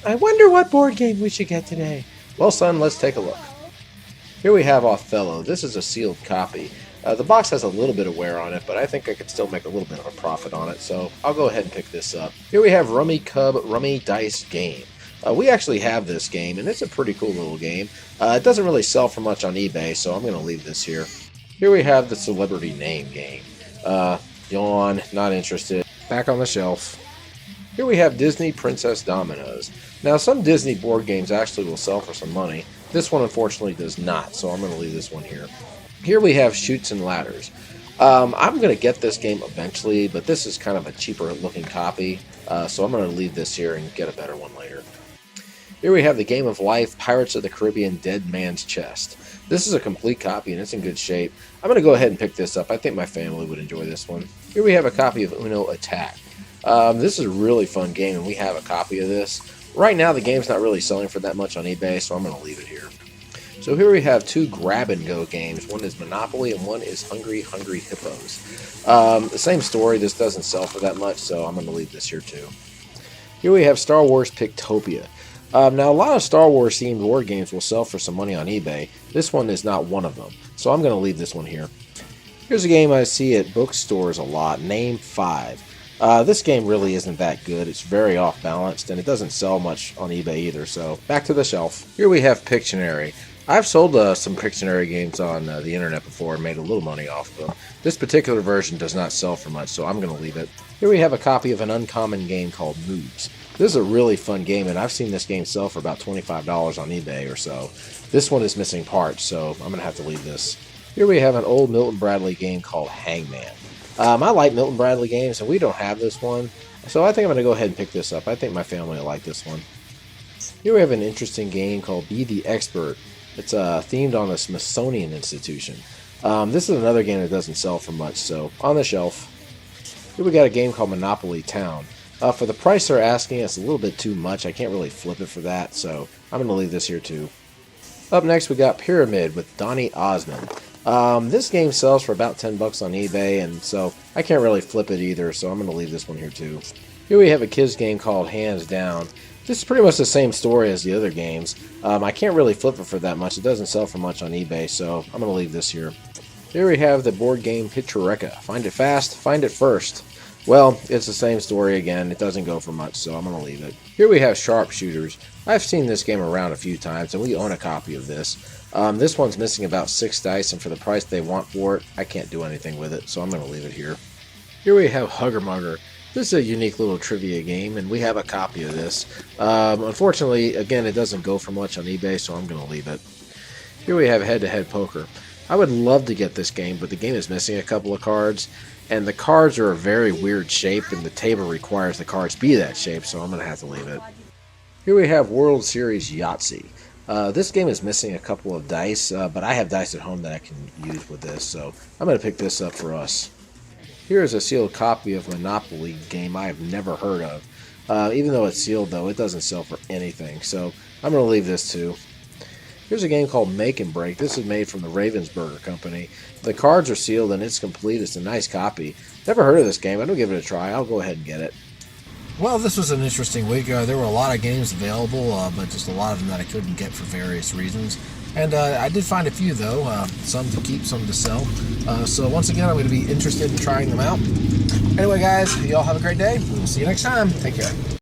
I wonder what board game we should get today. Well, son, let's take a look. Here we have Othello. This is a sealed copy. The box has a little bit of wear on it, but I think I could still make a little bit of a profit on it, so I'll go ahead and pick this up. Here we have Rummy Cub Rummy Dice Game. We actually have this game, and it's a pretty cool little game. It doesn't really sell for much on eBay, so I'm going to leave this here. Here we have the Celebrity Name Game. Yawn, not interested. Back on the shelf. Here we have Disney Princess Dominoes. Now, some Disney board games actually will sell for some money. This one, unfortunately, does not, so I'm going to leave this one here. Here we have Chutes and Ladders. I'm going to get this game eventually, but this is kind of a cheaper looking copy, so I'm going to leave this here and get a better one later. Here we have the Game of Life, Pirates of the Caribbean, Dead Man's Chest. This is a complete copy and it's in good shape. I'm going to go ahead and pick this up. I think my family would enjoy this one. Here we have a copy of Uno Attack. This is a really fun game and we have a copy of this. Right now the game's not really selling for that much on eBay, so I'm going to leave it here. So here we have two grab-and-go games. One is Monopoly and one is Hungry Hungry Hippos. The same story. This doesn't sell for that much, so I'm going to leave this here too. Here we have Star Wars Pictopia. Now, a lot of Star Wars themed board games will sell for some money on eBay. This one is not one of them, so I'm going to leave this one here. Here's a game I see at bookstores a lot, Name 5. This game really isn't that good. It's very off-balanced, and it doesn't sell much on eBay either, so back to the shelf. Here we have Pictionary. I've sold some Pictionary games on the internet before and made a little money off them. This particular version does not sell for much, so I'm going to leave it. Here we have a copy of an uncommon game called Moves. This is a really fun game, and I've seen this game sell for about $25 on eBay or so. This one is missing parts, so I'm going to have to leave this. Here we have an old Milton Bradley game called Hangman. I like Milton Bradley games, and we don't have this one, so I think I'm going to go ahead and pick this up. I think my family will like this one. Here we have an interesting game called Be the Expert. It's themed on the Smithsonian Institution. This is another game that doesn't sell for much, so on the shelf. Here we got a game called Monopoly Town. For the price they're asking, it's a little bit too much. I can't really flip it for that, so I'm going to leave this here too. Up next, we got Pyramid with Donny Osmond. This game sells for about 10 bucks on eBay, and so I can't really flip it either, so I'm going to leave this one here too. Here we have a kids game called Hands Down. This is pretty much the same story as the other games. I can't really flip it for that much. It doesn't sell for much on eBay, so I'm going to leave this here. Here we have the board game Pictureka. Find it fast, find it first. Well, it's the same story again. It doesn't go for much, so I'm going to leave it. Here we have Sharpshooters. I've seen this game around a few times, and we own a copy of this. This one's missing about 6 dice, and for the price they want for it, I can't do anything with it, so I'm going to leave it here. Here we have Hugger Mugger. This is a unique little trivia game, and we have a copy of this. Unfortunately, again, it doesn't go for much on eBay, so I'm going to leave it. Here we have Head-to-Head Poker. I would love to get this game, but the game is missing a couple of cards, and the cards are a very weird shape, and the table requires the cards be that shape, so I'm going to have to leave it. Here we have World Series Yahtzee. This game is missing a couple of dice, but I have dice at home that I can use with this, so I'm going to pick this up for us. Here is a sealed copy of Monopoly game I have never heard of. Even though it's sealed, though, it doesn't sell for anything, so I'm going to leave this too. Here's a game called Make and Break. This is made from the Ravensburger Company. The cards are sealed and it's complete. It's a nice copy. Never heard of this game. I'm going to give it a try. I'll go ahead and get it. Well, this was an interesting week. There were a lot of games available, but just a lot of them that I couldn't get for various reasons. And I did find a few, though. Some to keep, some to sell. So once again, I'm going to be interested in trying them out. Anyway, guys, you all have a great day. We'll see you next time. Take care.